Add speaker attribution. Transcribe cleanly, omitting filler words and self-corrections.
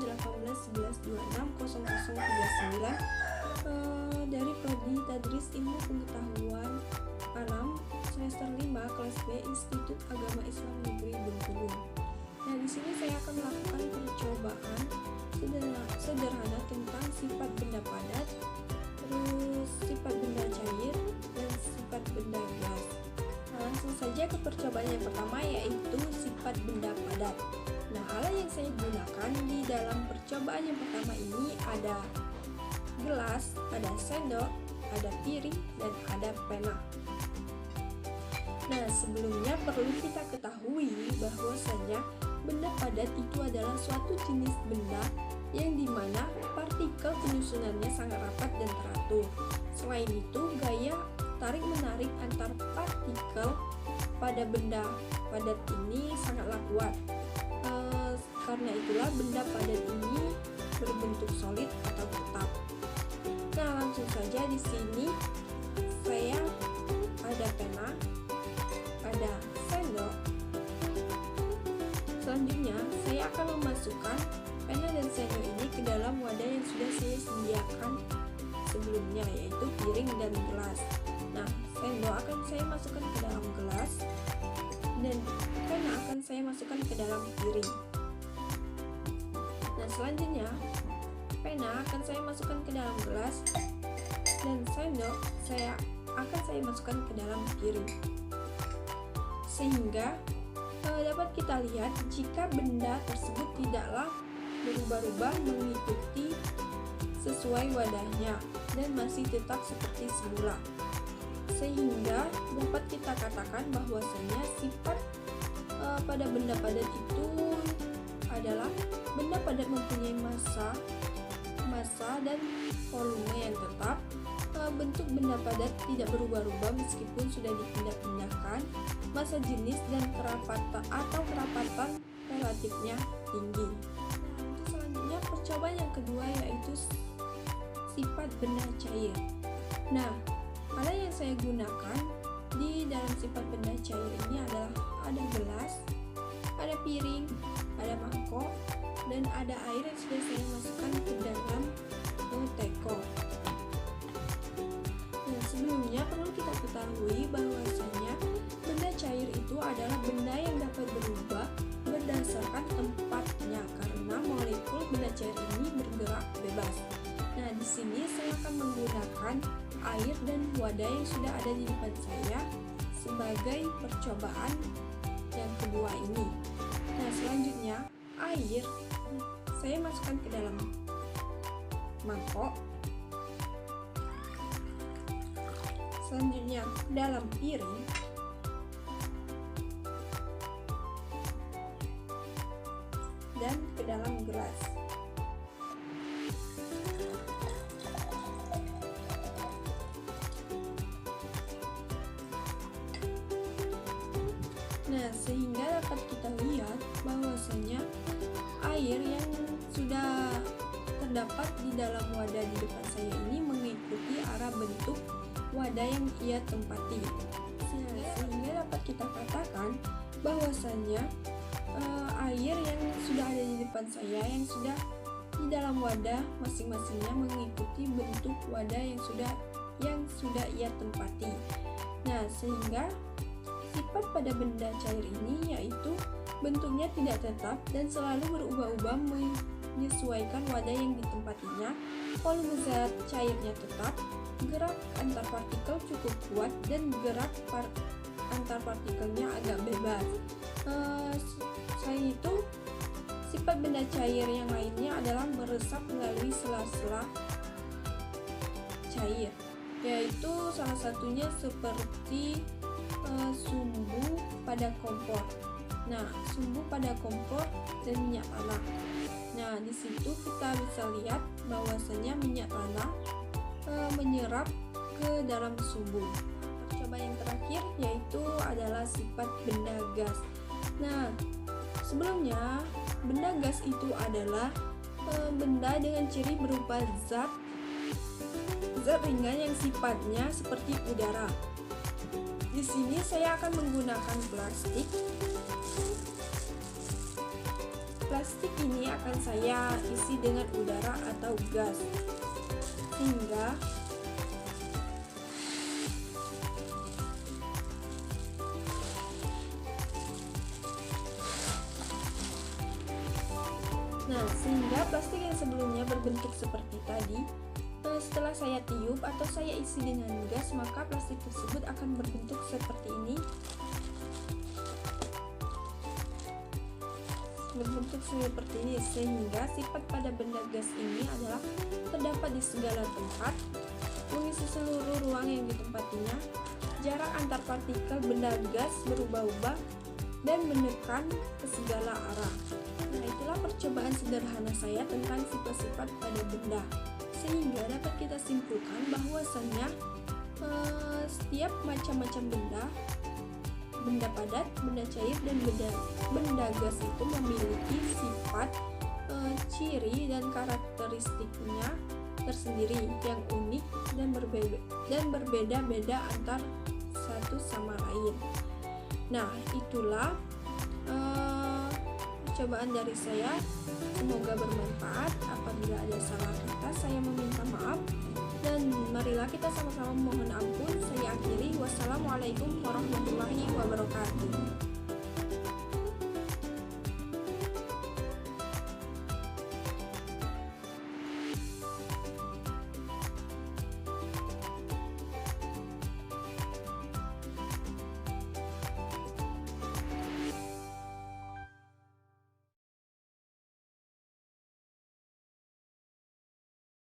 Speaker 1: 1811260039 dari Prodi Tadris Ilmu Pengetahuan Alam semester 5 kelas B Institut Agama Islam Negeri Bengkulu. Nah, di sini saya akan melakukan percobaan sederhana tentang sifat benda padat, terus sifat benda cair, dan sifat benda gas. Nah, langsung saja ke percobaan yang pertama, yaitu sifat benda padat. Nah, alat yang saya gunakan di dalam percobaan yang pertama ini ada gelas, ada sendok, ada piring, dan ada pena. Nah, sebelumnya perlu kita ketahui bahwasanya benda padat itu adalah suatu jenis benda yang dimana partikel penyusunannya sangat rapat dan teratur. Selain itu, gaya tarik-menarik antar partikel pada benda padat ini sangatlah kuat. Karena itulah benda padat ini berbentuk solid atau tetap. Nah, langsung saja di sini saya ada pena, ada sendok. Selanjutnya, saya akan memasukkan pena dan sendok ini ke dalam wadah yang sudah saya sediakan sebelumnya, yaitu piring dan gelas. Nah, sendok akan saya masukkan ke dalam gelas dan pena akan saya masukkan ke dalam piring. Nah, selanjutnya pena akan saya masukkan ke dalam gelas dan sendok akan saya masukkan ke dalam piring. Sehingga dapat kita lihat jika benda tersebut tidaklah berubah-ubah mengikuti sesuai wadahnya dan masih tetap seperti semula. Sehingga dapat kita katakan bahwasanya sifat pada benda padat itu adalah benda padat mempunyai massa dan volume yang tetap. Bentuk benda padat tidak berubah-ubah meskipun sudah dipindah-pindahkan. Massa jenis dan kerapatan relatifnya tinggi. Nah, untuk selanjutnya percobaan yang kedua yaitu sifat benda cair. Nah, alat yang saya gunakan di dalam sifat benda cair ini adalah ada gelas, ada piring, ada mangkok, dan ada air yang sudah saya masukkan ke dalam teko. Nah, sebelumnya perlu kita ketahui bahwasanya benda cair itu adalah benda yang dapat berubah berdasarkan tempatnya karena molekul benda cair ini bergerak bebas. Nah, di sini saya akan menggunakan air dan wadah yang sudah ada di depan saya sebagai percobaan yang kedua ini. Nah, selanjutnya air saya masukkan ke dalam mangkok. Selanjutnya ke dalam piring. Dan ke dalam gelas. Nah, sehingga dapat kita lihat bahwasanya air yang sudah terdapat di dalam wadah di depan saya ini mengikuti arah bentuk wadah yang ia tempati. Sehingga dapat kita katakan bahwasanya air yang sudah ada di depan saya yang sudah di dalam wadah masing-masingnya mengikuti bentuk wadah yang sudah ia tempati. Nah, sehingga sifat pada benda cair ini yaitu bentuknya tidak tetap dan selalu berubah-ubah menyesuaikan wadah yang ditempatinya. Volume zat cairnya tetap, gerak antar partikel cukup kuat dan gerak antar partikelnya agak bebas. Selain itu, sifat benda cair yang lainnya adalah meresap melalui sela-sela cair, yaitu salah satunya seperti sumbu pada kompor. Nah, sumbu pada kompor dan minyak tanah. Nah, di situ kita bisa lihat bahwasanya minyak tanah menyerap ke dalam sumbu. Percobaan yang terakhir yaitu adalah sifat benda gas. Nah, sebelumnya benda gas itu adalah benda dengan ciri berupa zat ringan yang sifatnya seperti udara. Di sini saya akan menggunakan plastik plastik ini akan saya isi dengan udara atau gas, sehingga plastik yang sebelumnya berbentuk seperti tadi, setelah saya tiup atau saya isi dengan gas, maka plastik tersebut akan berbentuk seperti ini. Sehingga sifat pada benda gas ini adalah terdapat di segala tempat, mengisi seluruh ruang yang ditempatinya, jarak antar partikel benda gas berubah-ubah, dan menekan ke segala arah. Nah, itulah percobaan sederhana saya tentang sifat-sifat pada benda, sehingga dapat kita simpulkan bahwasannya setiap macam-macam benda padat, benda cair, dan benda gas itu memiliki sifat, ciri, dan karakteristiknya tersendiri yang unik dan berbeda-beda antar satu sama lain. Nah, itulah percobaan dari saya. Semoga bermanfaat. Apabila ada salah kata, saya meminta maaf, dan marilah kita sama-sama mohon ampun. Saya akhiri. Wassalamualaikum warahmatullahi wabarakatuh.